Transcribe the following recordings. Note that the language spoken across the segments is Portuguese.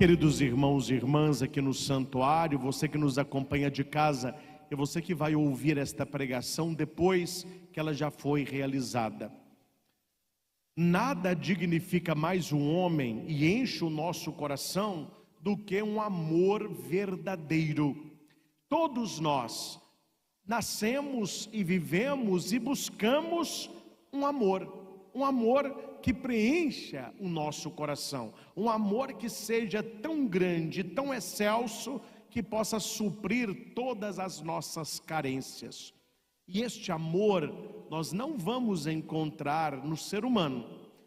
Queridos irmãos e irmãs aqui no santuário, você que nos acompanha de casa e você que vai ouvir esta pregação depois que ela já foi realizada. Nada dignifica mais um homem e enche o nosso coração do que um amor verdadeiro. Todos nós nascemos e vivemos e buscamos um amor que preencha o nosso coração, um amor que seja tão grande, tão excelso, que possa suprir todas as nossas carências. E este amor nós não vamos encontrar no ser humano,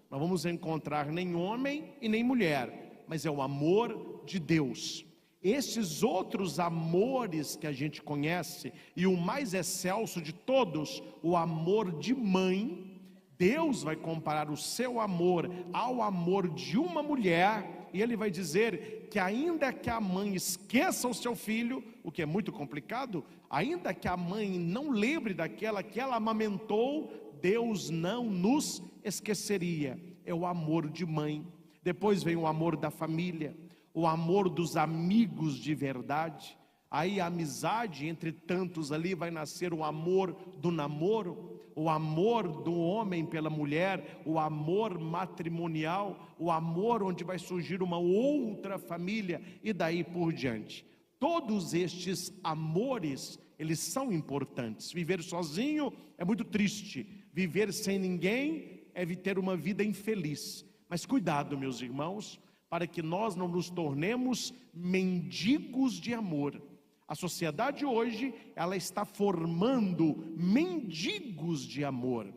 não vamos encontrar nem homem e nem mulher, mas é o amor de Deus. Esses outros amores que a gente conhece, e o mais excelso de todos, o amor de mãe, Deus vai comparar o seu amor ao amor de uma mulher, e Ele vai dizer que ainda que a mãe esqueça o seu filho, o que é muito complicado, ainda que a mãe não lembre daquela que ela amamentou, Deus não nos esqueceria. É o amor de mãe. Depois vem o amor da família, o amor dos amigos de verdade. Aí a amizade entre tantos ali vai nascer o amor do namoro, o amor do homem pela mulher, o amor matrimonial, o amor onde vai surgir uma outra família e daí por diante. Todos estes amores, eles são importantes. Viver sozinho é muito triste, viver sem ninguém é ter uma vida infeliz. Mas cuidado, meus irmãos, para que nós não nos tornemos mendigos de amor. A sociedade hoje, ela está formando mendigos de amor.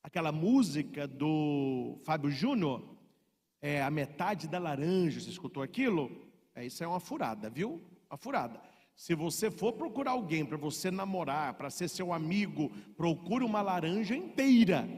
Aquela música do Fábio Júnior, a metade da laranja, você escutou aquilo? Isso é uma furada, viu? Uma furada. Se você for procurar alguém para você namorar, para ser seu amigo, procure uma laranja inteira.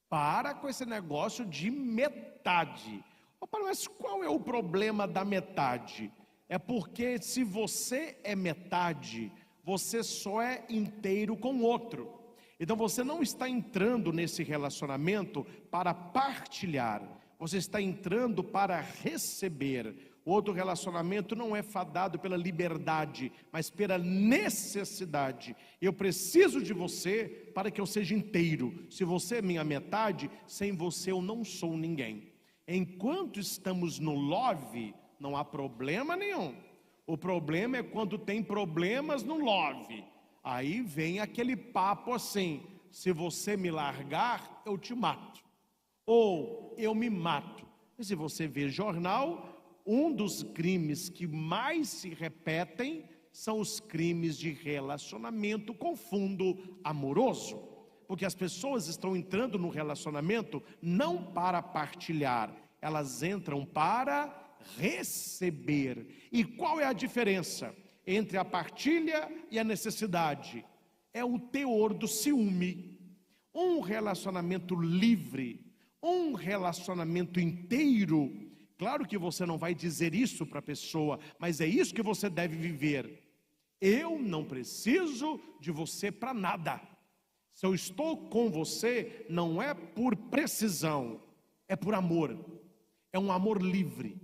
Para com esse negócio de metade. Opa, mas qual é o problema da metade? É porque se você é metade, você só é inteiro com o outro. Então você não está entrando nesse relacionamento para partilhar, você está entrando para receber. O outro relacionamento não é fadado pela liberdade, mas pela necessidade. Eu preciso de você para que eu seja inteiro. Se você é minha metade, sem você eu não sou ninguém. Enquanto estamos no love, não há problema nenhum. O problema é quando tem problemas no love. Aí vem aquele papo assim: se você me largar, eu te mato. Ou eu me mato. E se você vê jornal, um dos crimes que mais se repetem são os crimes de relacionamento com fundo amoroso. Porque as pessoas estão entrando no relacionamento não para partilhar, elas entram para receber. E qual é a diferença entre a partilha e a necessidade? É o teor do ciúme. Um relacionamento livre, um relacionamento inteiro, claro que você não vai dizer isso para a pessoa, mas é isso que você deve viver. Eu não preciso de você para nada. Se eu estou com você, não é por precisão, é por amor. É um amor livre.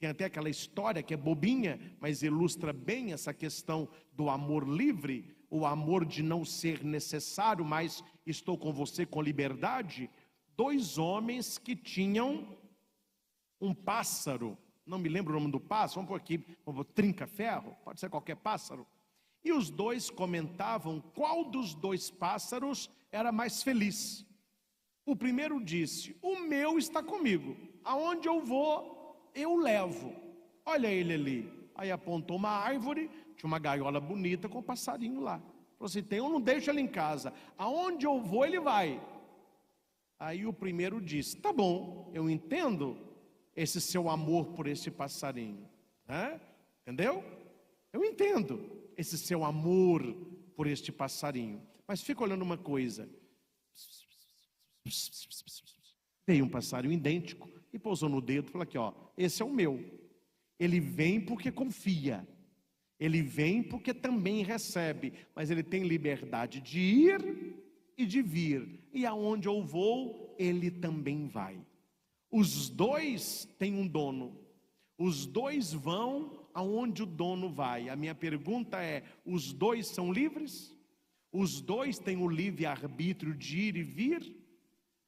Tem até aquela história que é bobinha, mas ilustra bem essa questão do amor livre, o amor de não ser necessário, mas estou com você com liberdade. Dois homens que tinham um pássaro, não me lembro o nome do pássaro, vamos pôr aqui, trinca-ferro, pode ser qualquer pássaro. E os dois comentavam qual dos dois pássaros era mais feliz. O primeiro disse: o meu está comigo, aonde eu vou, eu levo. Olha ele ali. Aí apontou uma árvore, tinha uma gaiola bonita com um passarinho lá. Falou assim: eu não deixo ele em casa, aonde eu vou ele vai. Aí o primeiro disse: tá bom, eu entendo esse seu amor por esse passarinho, entendeu? Eu entendo esse seu amor por este passarinho, mas fica olhando uma coisa. Veio um passarinho idêntico e pousou no dedo e falou aqui, esse é o meu. Ele vem porque confia, ele vem porque também recebe, mas ele tem liberdade de ir e de vir, e aonde eu vou, ele também vai. Os dois têm um dono, Os dois vão aonde o dono vai. A minha pergunta é: os dois são livres? Os dois têm o livre-arbítrio de ir e vir?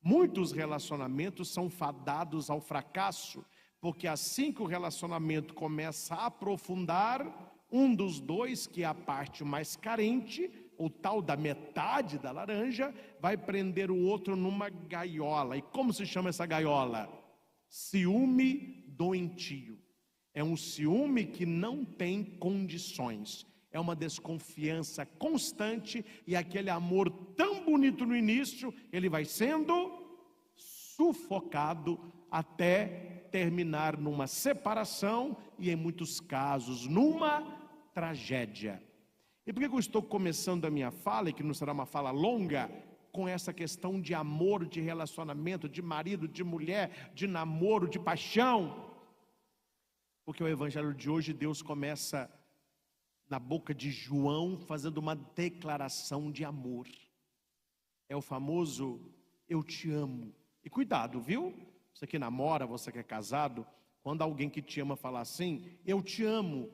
Muitos relacionamentos são fadados ao fracasso, porque assim que o relacionamento começa a aprofundar, um dos dois, que é a parte mais carente, o tal da metade da laranja, vai prender o outro numa gaiola. E como se chama essa gaiola? Ciúme doentio. É um ciúme que não tem condições. É uma desconfiança constante, e aquele amor tão bonito no início, ele vai sendo sufocado até terminar numa separação e, em muitos casos, numa tragédia. E por que eu estou começando a minha fala, e que não será uma fala longa, com essa questão de amor, de relacionamento, de marido, de mulher, de namoro, de paixão? Porque o evangelho de hoje, Deus começa na boca de João fazendo uma declaração de amor. É o famoso eu te amo. E cuidado, viu? Você que namora, você que é casado, quando alguém que te ama falar assim, eu te amo,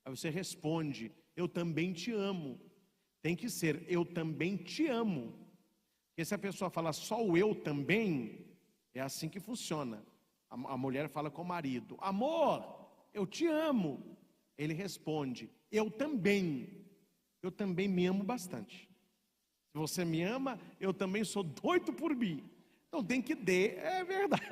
aí você responde, eu também te amo. Tem que ser, eu também te amo. Porque se a pessoa fala só o eu também, é assim que funciona. A mulher fala com o marido, amor, eu te amo. Ele responde, eu também me amo bastante. Se você me ama, eu também sou doido por mim. Então tem que ter, é verdade.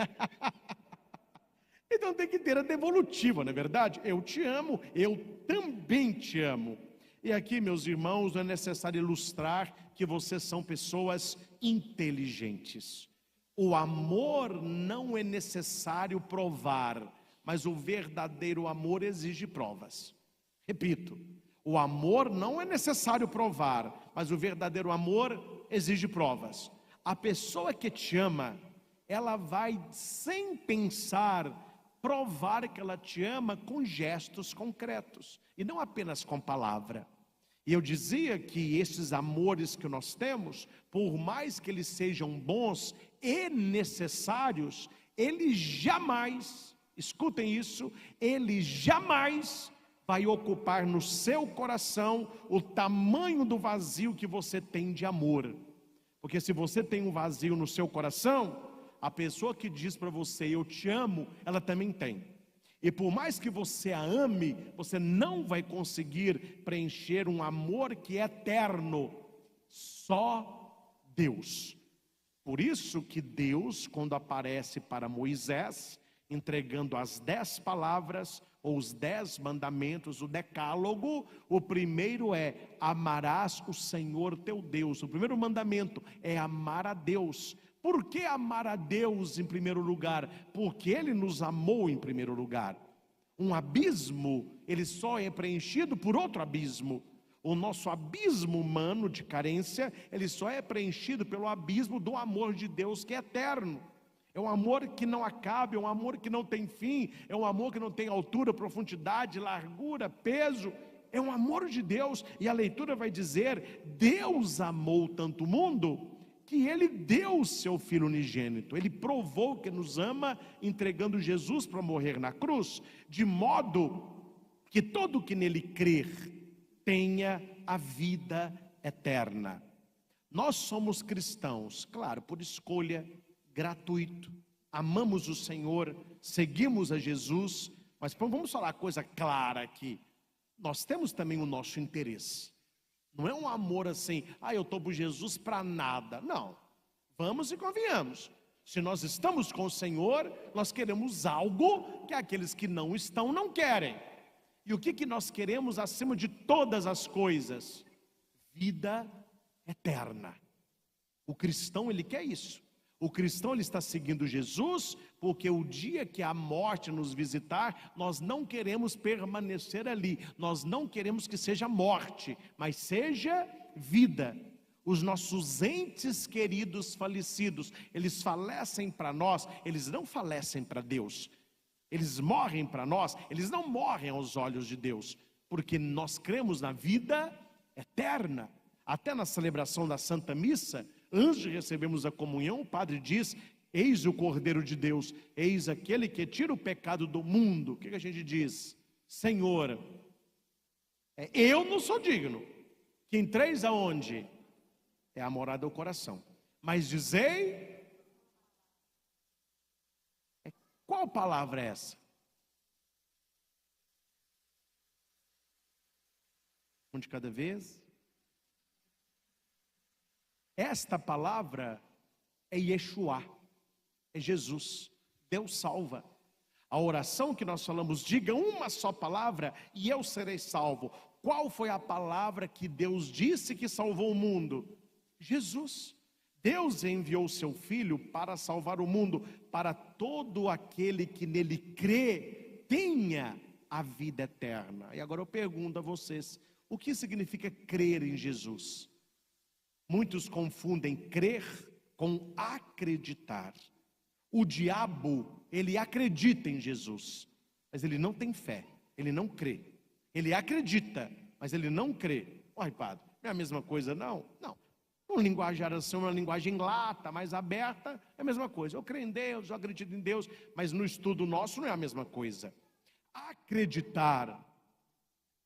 Então tem que ter a devolutiva, não é verdade? Eu te amo, eu também te amo. E aqui, meus irmãos, não é necessário ilustrar que vocês são pessoas inteligentes. O amor não é necessário provar, mas o verdadeiro amor exige provas. Repito, o amor não é necessário provar, mas o verdadeiro amor exige provas. A pessoa que te ama, ela vai, sem pensar, provar que ela te ama com gestos concretos, e não apenas com palavra. E eu dizia que esses amores que nós temos, por mais que eles sejam bons e necessários, eles jamais, escutem isso, ele jamais vai ocupar no seu coração o tamanho do vazio que você tem de amor. Porque se você tem um vazio no seu coração, a pessoa que diz para você, eu te amo, ela também tem. E por mais que você a ame, você não vai conseguir preencher um amor que é eterno. Só Deus. Por isso que Deus, quando aparece para Moisés, entregando as 10 palavras, ou os 10 mandamentos, o decálogo, o primeiro é, amarás o Senhor teu Deus. O primeiro mandamento é amar a Deus. Por que amar a Deus em primeiro lugar? Porque Ele nos amou em primeiro lugar. Um abismo, ele só é preenchido por outro abismo. O nosso abismo humano de carência, ele só é preenchido pelo abismo do amor de Deus, que é eterno. É um amor que não acaba, é um amor que não tem fim, é um amor que não tem altura, profundidade, largura, peso. É um amor de Deus, e a leitura vai dizer, Deus amou tanto o mundo, que Ele deu o seu Filho unigênito. Ele provou que nos ama, entregando Jesus para morrer na cruz, de modo que todo que nele crer, tenha a vida eterna. Nós somos cristãos, claro, por escolha, gratuito, amamos o Senhor, seguimos a Jesus, mas vamos falar coisa clara aqui, nós temos também o nosso interesse, não é um amor assim, eu estou por Jesus para nada, não, vamos e convenhamos, se nós estamos com o Senhor, nós queremos algo que aqueles que não estão não querem, e o que nós queremos acima de todas as coisas? Vida eterna. O cristão, ele quer isso. O cristão, ele está seguindo Jesus, porque o dia que a morte nos visitar, nós não queremos permanecer ali, nós não queremos que seja morte, mas seja vida. Os nossos entes queridos falecidos, eles falecem para nós, eles não falecem para Deus, eles morrem para nós, eles não morrem aos olhos de Deus, porque nós cremos na vida eterna. Até na celebração da Santa Missa, antes de recebermos a comunhão, o padre diz, Eis o Cordeiro de Deus, eis aquele que tira o pecado do mundo. O que a gente diz? Senhor, eu não sou digno que entreis aonde? É a morada do coração. Mas dizei, qual palavra é essa? Um de cada vez. Esta palavra é Yeshua, é Jesus, Deus salva. A oração que nós falamos, diga uma só palavra e eu serei salvo. Qual foi a palavra que Deus disse que salvou o mundo? Jesus. Deus enviou seu Filho para salvar o mundo, para todo aquele que nele crê, tenha a vida eterna. E agora eu pergunto a vocês, o que significa crer em Jesus? Muitos confundem crer com acreditar. O diabo, ele acredita em Jesus, mas ele não tem fé, ele não crê. Ele acredita, mas ele não crê. Uai, padre, não é a mesma coisa não? Não. Uma linguagem assim, uma linguagem lata, mais aberta, é a mesma coisa. Eu creio em Deus, eu acredito em Deus, mas no estudo nosso não é a mesma coisa. Acreditar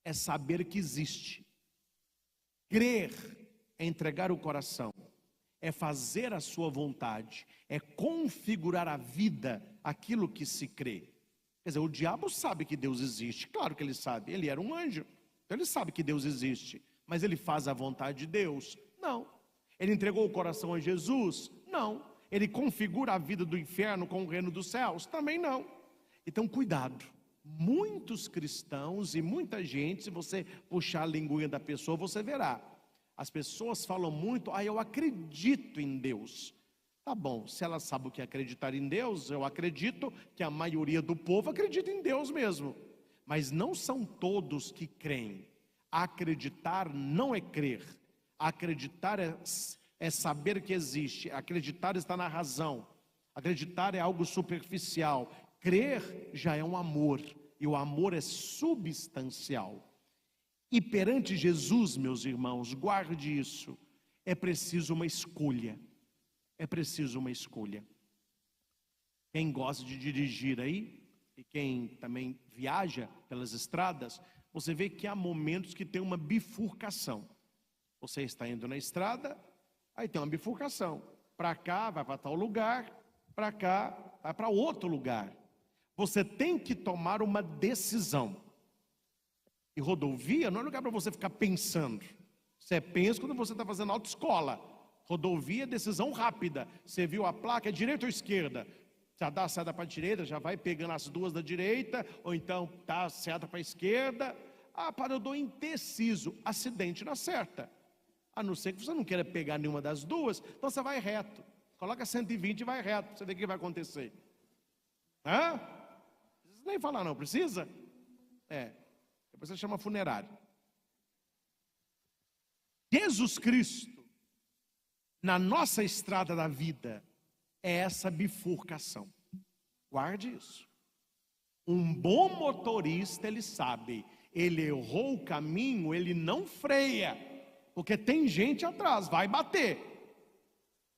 é saber que existe. Crer é entregar o coração, é fazer a sua vontade, é configurar a vida, aquilo que se crê. Quer dizer, o diabo sabe que Deus existe, claro que ele sabe, ele era um anjo, então ele sabe que Deus existe, mas ele faz a vontade de Deus? Não. Ele entregou o coração a Jesus? Não. Ele configura a vida do inferno com o reino dos céus? Também não. Então cuidado, muitos cristãos e muita gente, se você puxar a linguinha da pessoa, você verá. As pessoas falam muito, eu acredito em Deus. Tá bom, se ela sabe o que é acreditar em Deus, eu acredito que a maioria do povo acredita em Deus mesmo. Mas não são todos que creem. Acreditar não é crer. Acreditar é saber que existe. Acreditar está na razão. Acreditar é algo superficial. Crer já é um amor. E o amor é substancial. E perante Jesus, meus irmãos, guarde isso, é preciso uma escolha, é preciso uma escolha. Quem gosta de dirigir aí, e quem também viaja pelas estradas, você vê que há momentos que tem uma bifurcação. Você está indo na estrada, aí tem uma bifurcação, para cá vai para tal lugar, para cá vai para outro lugar. Você tem que tomar uma decisão. E rodovia não é lugar para você ficar pensando. Você pensa quando você está fazendo autoescola. Rodovia é decisão rápida. Você viu a placa, é direita ou esquerda? Já dá a seta para a direita, já vai pegando as duas da direita, ou então dá a seta para a esquerda. Eu dou indeciso, acidente na certa. A não ser que você não queira pegar nenhuma das duas, então você vai reto. Coloca 120 e vai reto, você vê o que vai acontecer. Não precisa nem falar não, precisa? Depois você chama funerário. Jesus Cristo, na nossa estrada da vida, é essa bifurcação. Guarde isso. Um bom motorista, ele sabe, ele errou o caminho, ele não freia, porque tem gente atrás, vai bater.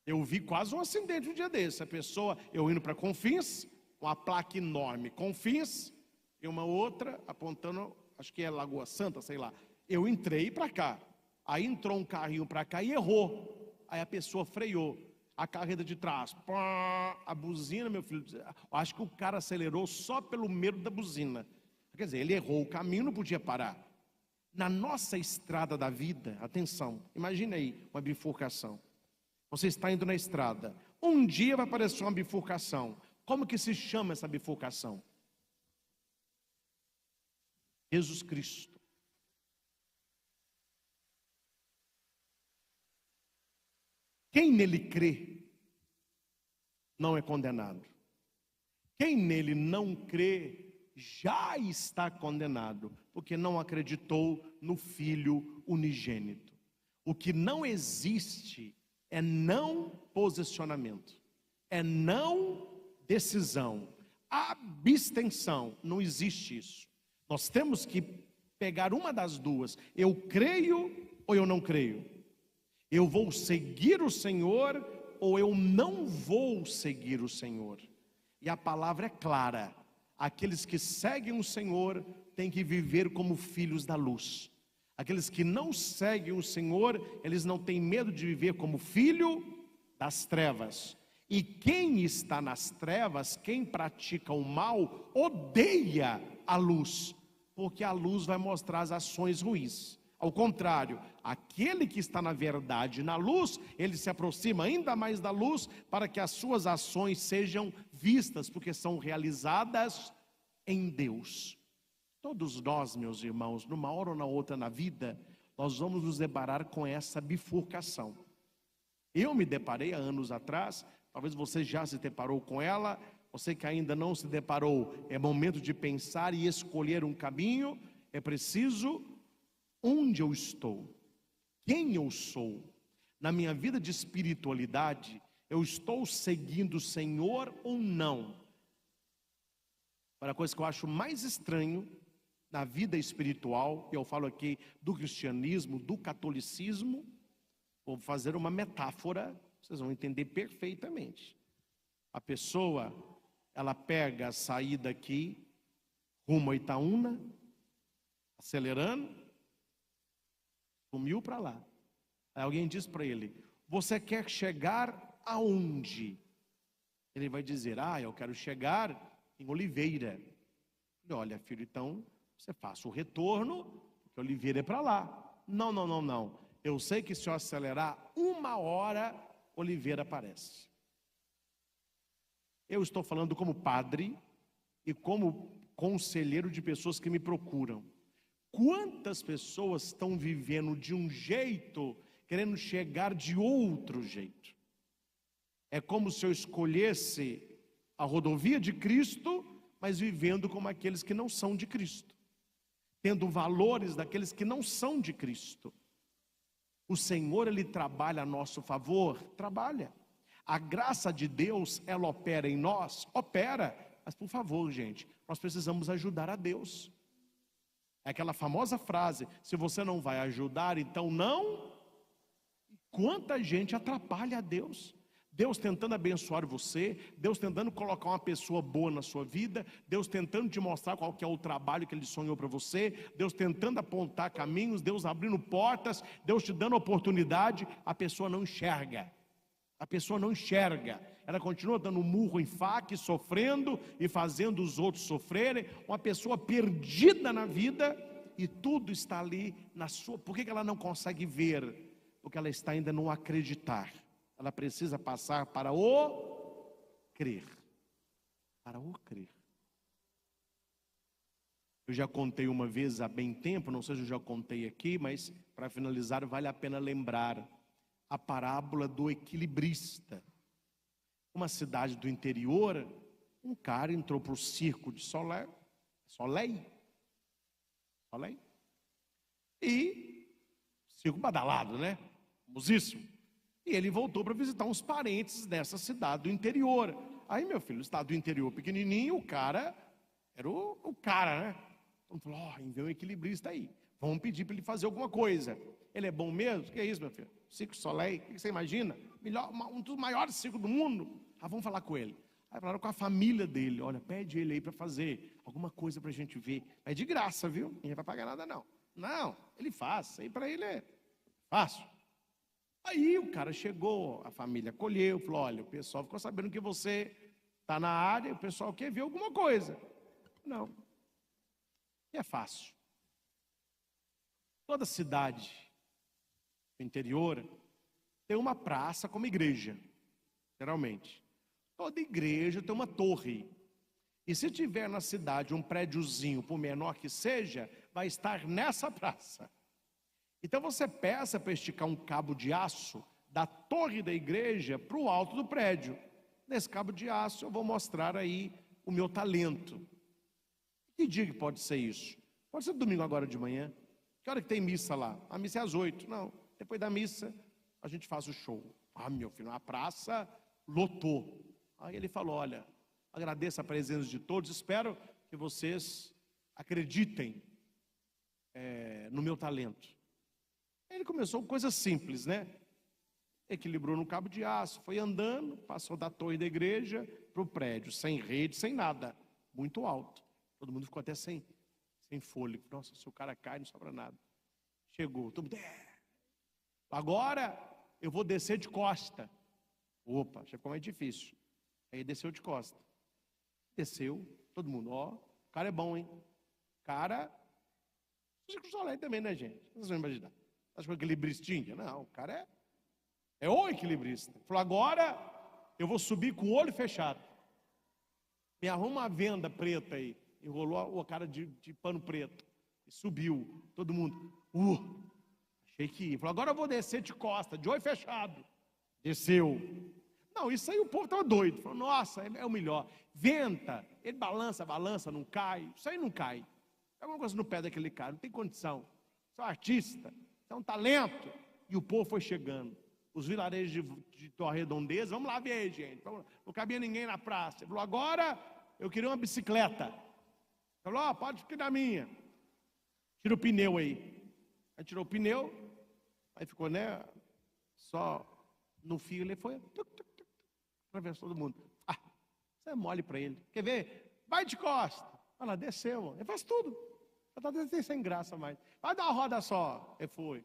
Eu vi quase um acidente um dia desse. A pessoa, eu indo para Confins, com a placa enorme, Confins, e uma outra apontando, acho que é Lagoa Santa, sei lá. Eu entrei para cá, aí entrou um carrinho para cá e errou. Aí a pessoa freou, a carreta de trás, a buzina, meu filho, acho que o cara acelerou só pelo medo da buzina. Quer dizer, ele errou o caminho, não podia parar. Na nossa estrada da vida, atenção, imagine aí uma bifurcação. Você está indo na estrada, um dia vai aparecer uma bifurcação. Como que se chama essa bifurcação? Jesus Cristo. Quem nele crê, não é condenado. Quem nele não crê, já está condenado, porque não acreditou no Filho unigênito. O que não existe é não posicionamento, é não decisão, abstenção, não existe isso. Nós temos que pegar uma das duas, eu creio ou eu não creio? Eu vou seguir o Senhor ou eu não vou seguir o Senhor. E a palavra é clara: aqueles que seguem o Senhor têm que viver como filhos da luz. Aqueles que não seguem o Senhor, eles não têm medo de viver como filho das trevas. E quem está nas trevas, quem pratica o mal, odeia a luz, porque a luz vai mostrar as ações ruins. Ao contrário, aquele que está na verdade, na luz, ele se aproxima ainda mais da luz, para que as suas ações sejam vistas, porque são realizadas em Deus. Todos nós, meus irmãos, numa hora ou na outra na vida, nós vamos nos deparar com essa bifurcação. Eu me deparei há anos atrás, talvez você já se deparou com ela. Você que ainda não se deparou, é momento de pensar e escolher um caminho. É preciso: onde eu estou? Quem eu sou? Na minha vida de espiritualidade, eu estou seguindo o Senhor ou não? A coisa que eu acho mais estranho na vida espiritual, eu falo aqui do cristianismo, do catolicismo, vou fazer uma metáfora, vocês vão entender perfeitamente. A pessoa, ela pega a saída aqui, rumo a Itaúna, acelerando, sumiu para lá. Aí alguém diz para ele: você quer chegar aonde? Ele vai dizer: eu quero chegar em Oliveira. Olha, filho, então você faça o retorno, porque Oliveira é para lá. Não. Eu sei que se eu acelerar 1 hora, Oliveira aparece. Eu estou falando como padre e como conselheiro de pessoas que me procuram. Quantas pessoas estão vivendo de um jeito, querendo chegar de outro jeito? É como se eu escolhesse a rodovia de Cristo, mas vivendo como aqueles que não são de Cristo, tendo valores daqueles que não são de Cristo. O Senhor, Ele trabalha a nosso favor? Trabalha. A graça de Deus, ela opera em nós? Opera. Mas por favor, gente, nós precisamos ajudar a Deus. É aquela famosa frase: se você não vai ajudar, então não. Quanta gente atrapalha a Deus. Deus tentando abençoar você, Deus tentando colocar uma pessoa boa na sua vida, Deus tentando te mostrar qual que é o trabalho que Ele sonhou para você, Deus tentando apontar caminhos, Deus abrindo portas, Deus te dando oportunidade. A pessoa não enxerga. A pessoa não enxerga. Ela continua dando murro em faca, sofrendo e fazendo os outros sofrerem. Uma pessoa perdida na vida, e tudo está ali na sua. Por que ela não consegue ver? Porque ela está ainda no acreditar. Ela precisa passar para o crer. Para o crer. Eu já contei uma vez há bem tempo, não sei se eu já contei aqui, mas para finalizar vale a pena lembrar a parábola do equilibrista. Uma cidade do interior, um cara entrou para o circo de Soleil, e circo badalado, né? Famosíssimo. E ele voltou para visitar uns parentes dessa cidade do interior. Aí, meu filho, o estado do interior pequenininho, o cara era o cara, né? Então falou: enviou um equilibrista aí, vamos pedir para ele fazer alguma coisa. Ele é bom mesmo? Que é isso, meu filho? Circo Soleil, o que você imagina? Um dos maiores circos do mundo. Vamos falar com ele. Aí falaram com a família dele: olha, pede ele aí para fazer alguma coisa para a gente ver. É de graça, viu? Ninguém vai pagar nada não. Não, ele faz, isso aí para ele é fácil. Aí o cara chegou, a família acolheu, falou: olha, o pessoal ficou sabendo que você está na área, o pessoal quer ver alguma coisa. Não, e é fácil. Toda cidade do interior tem uma praça como igreja, geralmente. Toda igreja tem uma torre. E se tiver na cidade um prédiozinho, por menor que seja, vai estar nessa praça. Então você peça para esticar um cabo de aço da torre da igreja para o alto do prédio. Nesse cabo de aço eu vou mostrar aí o meu talento. Que dia que pode ser isso? Pode ser domingo agora de manhã. Que hora que tem missa lá? A missa é às 8. Não, depois da missa a gente faz o show. Meu filho, a praça lotou. Aí ele falou: olha, agradeço a presença de todos, espero que vocês acreditem no meu talento. Ele começou com coisas simples, né? equilibrou no cabo de aço, foi andando, passou da torre da igreja para o prédio, sem rede, sem nada, muito alto. Todo mundo ficou até sem fôlego. Nossa, se o cara cai, não sobra nada. Chegou, todo mundo, agora eu vou descer de costa. Opa, já ficou mais difícil. Aí desceu de costa. Desceu, todo mundo, ó, o cara é bom, hein? Cara, Chico Solé também, né, gente? Vocês vão imaginar. Acho que é equilibristinha? Não, o cara é o equilibrista. Falou, agora eu vou subir com o olho fechado. Me arruma uma venda preta aí. Enrolou o cara de pano preto. E subiu. Todo mundo, achei que ia. Falou, agora eu vou descer de costa, de olho fechado. Desceu. Não, isso aí o povo estava doido. Falou, nossa, é o melhor. Venta, ele balança, não cai. Isso aí não cai. Tem alguma coisa no pé daquele cara, não tem condição. Você é um artista, você é um talento. E o povo foi chegando. Os vilarejos de Torre Redondeza, vamos lá ver, gente. Não cabia ninguém na praça. Ele falou, agora eu queria uma bicicleta. Falou, ó, pode ficar na minha. Tira o pneu aí. Aí tirou o pneu, aí ficou, né, só no fio, ele foi, atravessou todo mundo. Você é mole para ele. Quer ver? Vai de costa. Olha lá, desceu. Ele faz tudo. Está sem graça mais. Vai dar uma roda só. Ele foi.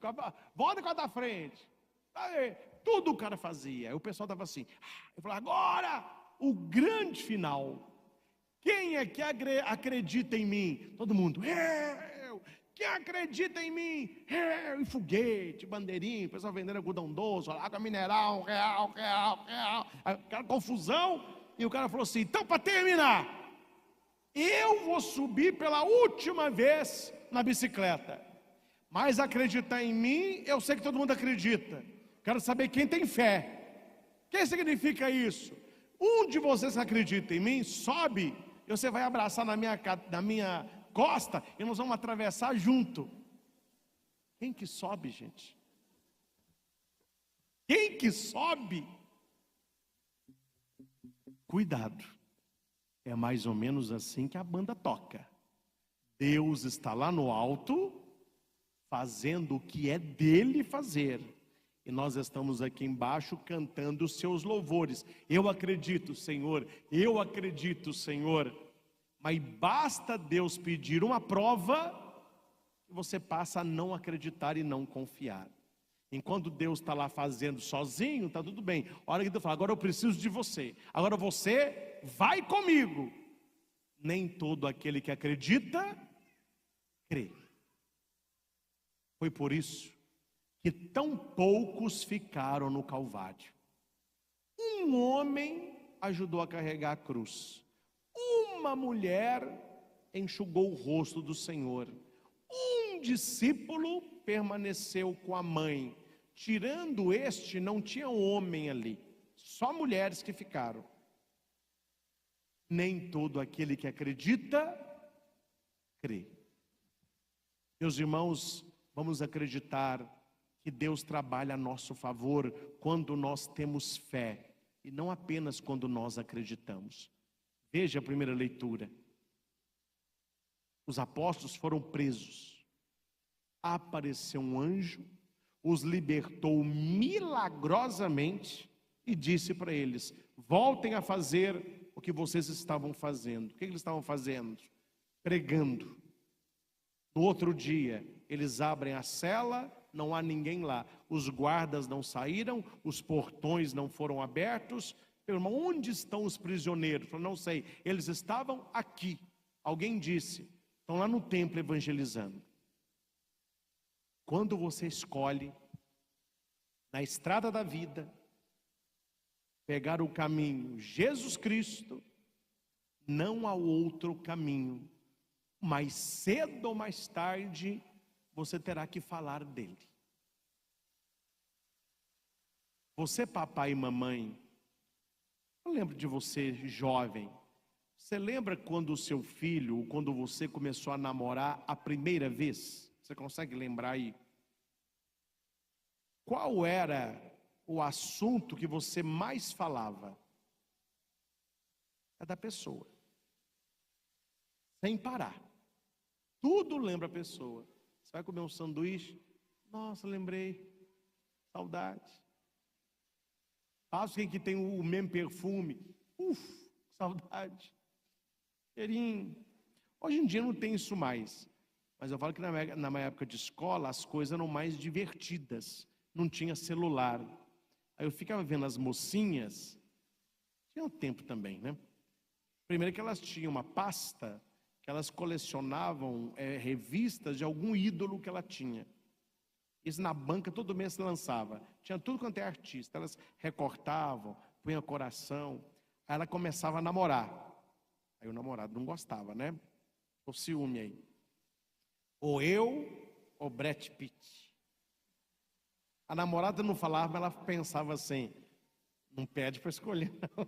Volta com a da frente. Aí, tudo o cara fazia. Aí o pessoal estava assim. Ele falou, agora o grande final. Quem é que acredita em mim? Todo mundo. Eu. Quem acredita em mim? Eu. E foguete, bandeirinha, o pessoal vendendo algodão doce, água mineral, real. Aquela confusão. E o cara falou assim, então para terminar, eu vou subir pela última vez na bicicleta. Mas acreditar em mim, eu sei que todo mundo acredita. Quero saber quem tem fé. O que significa isso? Um de vocês que acredita em mim, sobe, e você vai abraçar na minha costa, e nós vamos atravessar junto. Quem que sobe, gente? Quem que sobe? Cuidado. É mais ou menos assim que a banda toca. Deus está lá no alto, fazendo o que é dele fazer. E nós estamos aqui embaixo cantando os seus louvores. Eu acredito, Senhor. Eu acredito, Senhor. Mas basta Deus pedir uma prova, que você passa a não acreditar e não confiar. Enquanto Deus está lá fazendo sozinho, está tudo bem. A hora que Deus fala, agora eu preciso de você. Agora você vai comigo. Nem todo aquele que acredita, crê. Foi por isso que tão poucos ficaram no Calvário. Um homem ajudou a carregar a cruz. Uma mulher enxugou o rosto do Senhor. Um discípulo permaneceu com a mãe. Tirando este, não tinha homem ali. Só mulheres que ficaram. Nem todo aquele que acredita, crê. Meus irmãos, vamos acreditar que Deus trabalha a nosso favor quando nós temos fé, e não apenas quando nós acreditamos. Veja a primeira leitura. Os apóstolos foram presos. Apareceu um anjo, os libertou milagrosamente e disse para eles, voltem a fazer o que vocês estavam fazendo. O que eles estavam fazendo? Pregando. No outro dia, eles abrem a cela, não há ninguém lá. Os guardas não saíram, os portões não foram abertos. Meu irmão, onde estão os prisioneiros? Eu não sei. Eles estavam aqui. Alguém disse, estão lá no templo evangelizando. Quando você escolhe, na estrada da vida, pegar o caminho Jesus Cristo, não há outro caminho. Mais cedo ou mais tarde, você terá que falar dele. Você, papai e mamãe, eu lembro de você jovem. Você lembra quando o seu filho, ou quando você começou a namorar a primeira vez? Você consegue lembrar aí? Qual era o assunto que você mais falava? É da pessoa. Sem parar. Tudo lembra a pessoa. Você vai comer um sanduíche? Nossa, lembrei. Saudade. Passa quem que tem o mesmo perfume. Saudade. Cheirinho. Hoje em dia não tem isso mais. Mas eu falo que na minha época de escola as coisas eram mais divertidas. Não tinha celular. Aí eu ficava vendo as mocinhas. Tinha um tempo também, né? Primeiro que elas tinham uma pasta que elas colecionavam revistas de algum ídolo que ela tinha. Isso na banca todo mês se lançava. Tinha tudo quanto é artista. Elas recortavam, punham coração. Aí ela começava a namorar. Aí o namorado não gostava, né? O ciúme aí. Ou eu, ou Brad Pitt. A namorada não falava, mas ela pensava assim, não pede para escolher, não.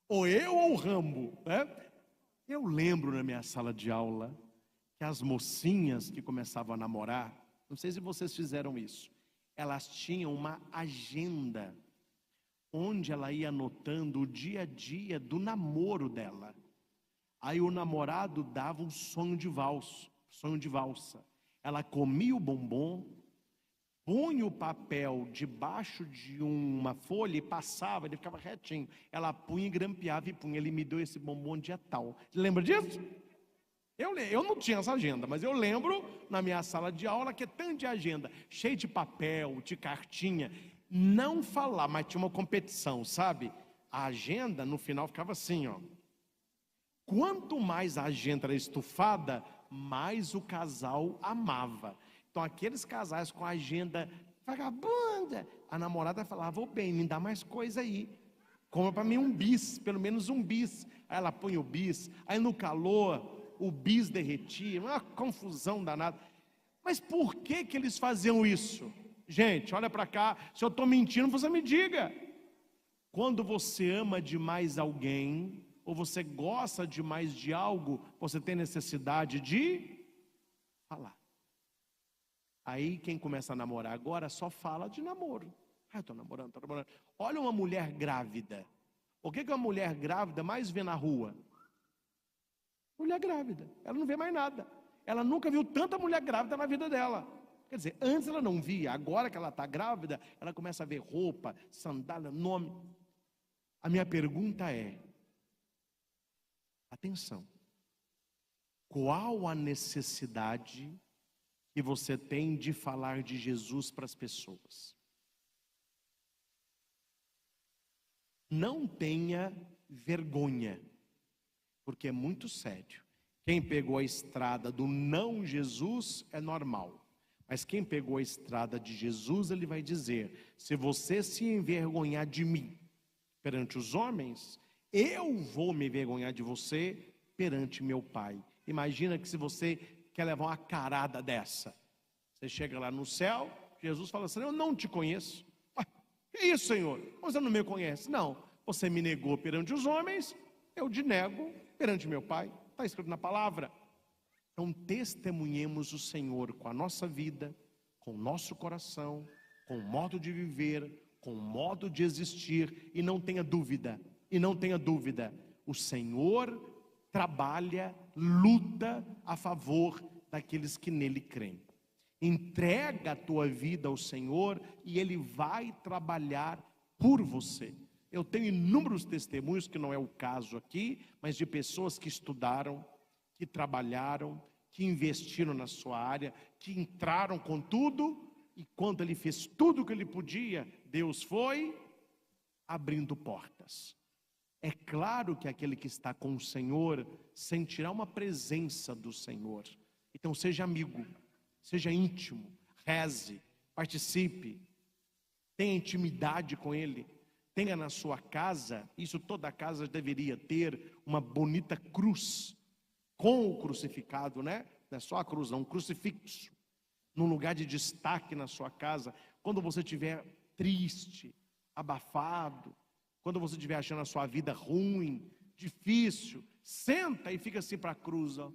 Ou eu ou o Rambo, né? Eu lembro na minha sala de aula que as mocinhas que começavam a namorar, não sei se vocês fizeram isso, elas tinham uma agenda onde ela ia anotando o dia a dia do namoro dela. Aí o namorado dava um sonho de valsa. Ela comia o bombom, punha o papel debaixo de uma folha e passava, ele ficava retinho. Ela punha e grampeava e punha. Ele me deu esse bombom dia tal. Lembra disso? Eu não tinha essa agenda, mas eu lembro na minha sala de aula que é tanto de agenda, cheio de papel, de cartinha. Não falar, mas tinha uma competição, sabe? A agenda no final ficava assim, ó. Quanto mais a agenda era estufada, mais o casal amava. Então aqueles casais com a agenda vagabunda, a namorada falava, ô bem, me dá mais coisa aí. Compra para mim um bis, pelo menos um bis. Aí ela põe o bis, aí no calor o bis derretia, uma confusão danada. Mas por que eles faziam isso? Gente, olha para cá, se eu estou mentindo, você me diga. Quando você ama demais alguém, ou você gosta demais de algo, você tem necessidade de falar. Aí quem começa a namorar agora só fala de namoro. Eu estou namorando, estou namorando. Olha uma mulher grávida. O que uma mulher grávida mais vê na rua? Mulher grávida. Ela não vê mais nada. Ela nunca viu tanta mulher grávida na vida dela. Quer dizer, antes ela não via, agora que ela está grávida, ela começa a ver roupa, sandália, nome. A minha pergunta é, atenção, qual a necessidade que você tem de falar de Jesus para as pessoas? Não tenha vergonha, porque é muito sério. Quem pegou a estrada do não Jesus é normal. Mas quem pegou a estrada de Jesus, ele vai dizer, se você se envergonhar de mim perante os homens, eu vou me envergonhar de você perante meu Pai. Imagina que se você quer levar uma carada dessa, você chega lá no céu, Jesus fala assim, eu não te conheço. Que isso, Senhor? Você não me conhece? Não, você me negou perante os homens, eu te nego perante meu Pai. Está escrito na palavra. Então testemunhemos o Senhor com a nossa vida, com o nosso coração, com o modo de viver, com o modo de existir. E não tenha dúvida, o Senhor trabalha, luta a favor daqueles que nele creem. Entrega a tua vida ao Senhor e Ele vai trabalhar por você. Eu tenho inúmeros testemunhos, que não é o caso aqui, mas de pessoas que estudaram, que trabalharam, que investiram na sua área, que entraram com tudo, e quando ele fez tudo o que ele podia, Deus foi abrindo portas. É claro que aquele que está com o Senhor sentirá uma presença do Senhor. Então seja amigo, seja íntimo, reze, participe, tenha intimidade com Ele. Tenha na sua casa, isso toda casa deveria ter, uma bonita cruz, com o crucificado, né? Não é só a cruz, não, um crucifixo, num lugar de destaque na sua casa. Quando você estiver triste, abafado, quando você estiver achando a sua vida ruim, difícil, senta e fica assim para a cruz, ó.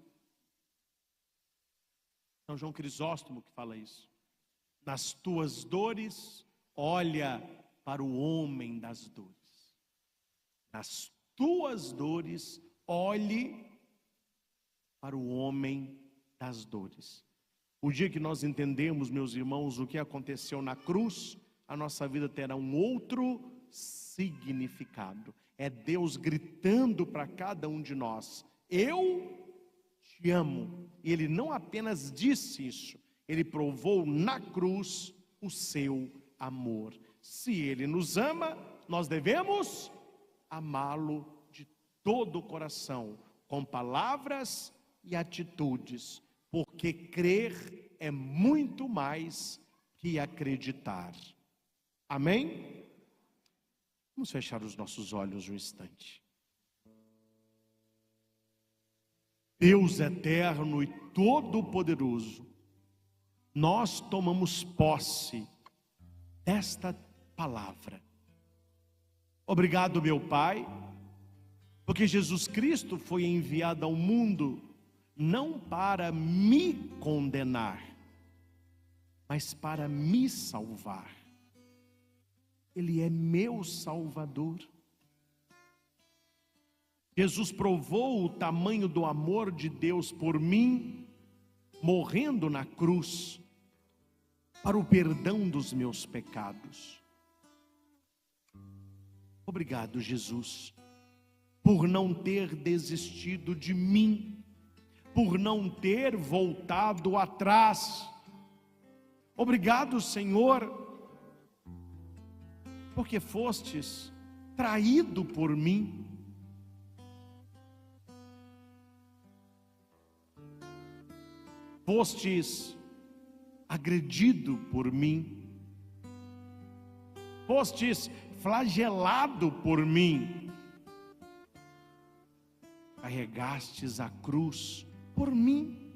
São João Crisóstomo que fala isso. Nas tuas dores, olha para o homem das dores. Nas tuas dores, olhe para o homem das dores. O dia que nós entendemos, meus irmãos, o que aconteceu na cruz, a nossa vida terá um outro significado. É Deus gritando para cada um de nós: eu te amo. E Ele não apenas disse isso, Ele provou na cruz o seu amor. Se Ele nos ama, nós devemos amá-lo de todo o coração, com palavras e atitudes, porque crer é muito mais que acreditar. Amém? Vamos fechar os nossos olhos um instante. Deus eterno e todo-poderoso, nós tomamos posse desta palavra. Obrigado, meu Pai, porque Jesus Cristo foi enviado ao mundo não para me condenar, mas para me salvar. Ele é meu Salvador. Jesus provou o tamanho do amor de Deus por mim, morrendo na cruz, para o perdão dos meus pecados. Obrigado, Jesus, por não ter desistido de mim, por não ter voltado atrás. Obrigado, Senhor, porque fostes traído por mim. Fostes agredido por mim. Fostes flagelado por mim. Carregastes a cruz por mim.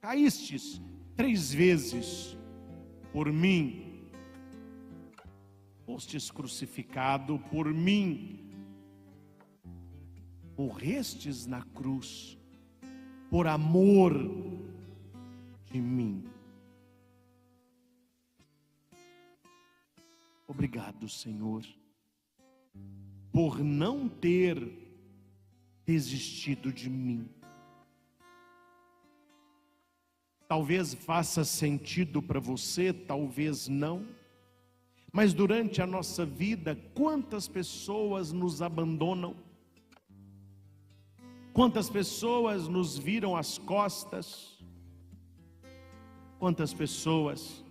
Caístes 3 vezes por mim. Fostes crucificado por mim. Morrestes na cruz por amor de mim. Obrigado, Senhor, por não ter desistido de mim. Talvez faça sentido para você, talvez não, mas durante a nossa vida, quantas pessoas nos abandonam, quantas pessoas nos viram as costas, quantas pessoas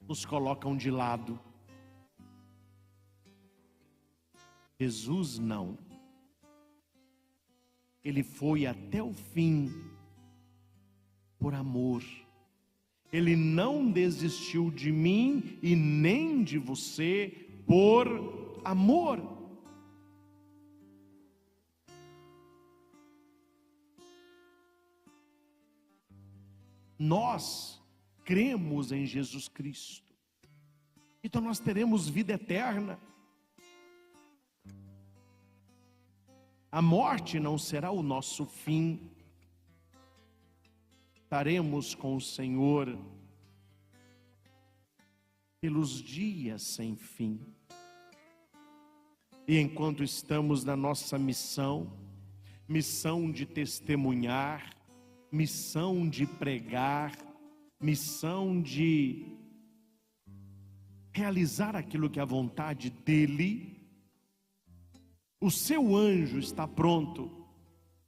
nos colocam de lado. Jesus não. Ele foi até o fim por amor. Ele não desistiu de mim e nem de você por amor. Nós cremos em Jesus Cristo, então nós teremos vida eterna. A morte não será o nosso fim. Estaremos com o Senhor pelos dias sem fim. E enquanto estamos na nossa missão, missão de testemunhar, missão de pregar, missão de realizar aquilo que é a vontade dEle, o seu anjo está pronto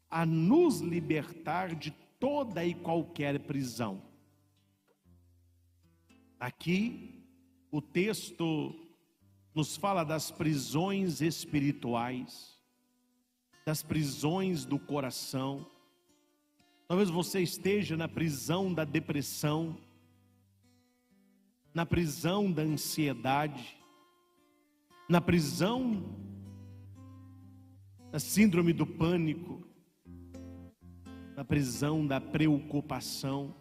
a nos libertar de toda e qualquer prisão. Aqui, o texto nos fala das prisões espirituais, das prisões do coração. Talvez você esteja na prisão da depressão, na prisão da ansiedade, na prisão da síndrome do pânico, na prisão da preocupação.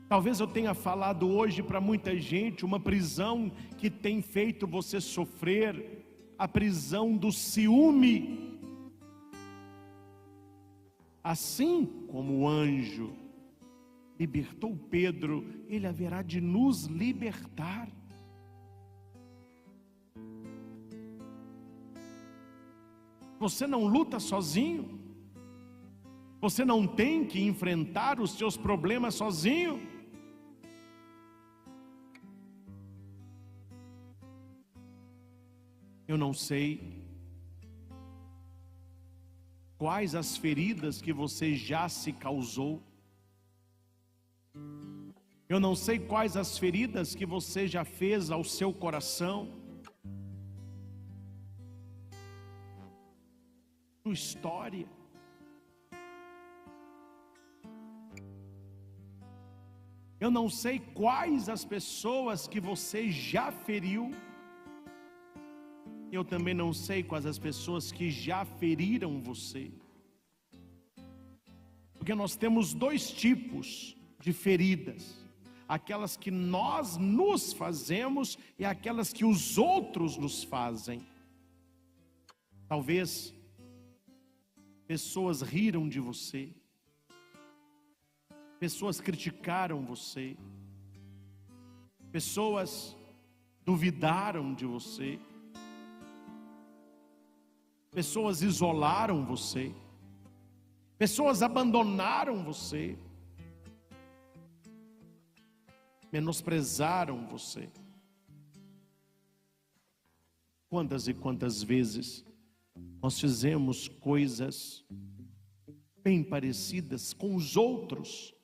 Talvez eu tenha falado hoje para muita gente uma prisão que tem feito você sofrer, a prisão do ciúme. Assim como o anjo libertou Pedro, ele haverá de nos libertar. Você não luta sozinho. Você não tem que enfrentar os seus problemas sozinho. Eu não sei quais as feridas que você já se causou. Eu não sei quais as feridas que você já fez ao seu coração, sua história. Eu não sei quais as pessoas que você já feriu. Eu também não sei quais as pessoas que já feriram você. Porque nós temos dois tipos de feridas: aquelas que nós nos fazemos e aquelas que os outros nos fazem. Talvez pessoas riram de você, pessoas criticaram você, pessoas duvidaram de você, pessoas isolaram você, pessoas abandonaram você, menosprezaram você. Quantas e quantas vezes nós fizemos coisas bem parecidas com os outros?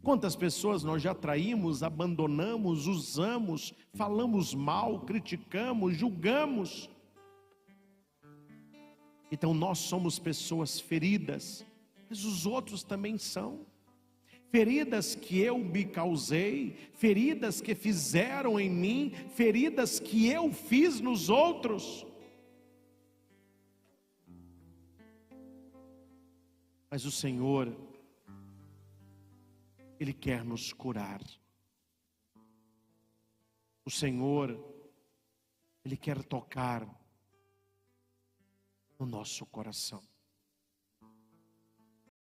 Quantas pessoas nós já traímos, abandonamos, usamos, falamos mal, criticamos, julgamos? Então nós somos pessoas feridas, mas os outros também são. Feridas que eu me causei, feridas que fizeram em mim, feridas que eu fiz nos outros. Mas o Senhor, Ele quer nos curar. O Senhor, Ele quer tocar no nosso coração.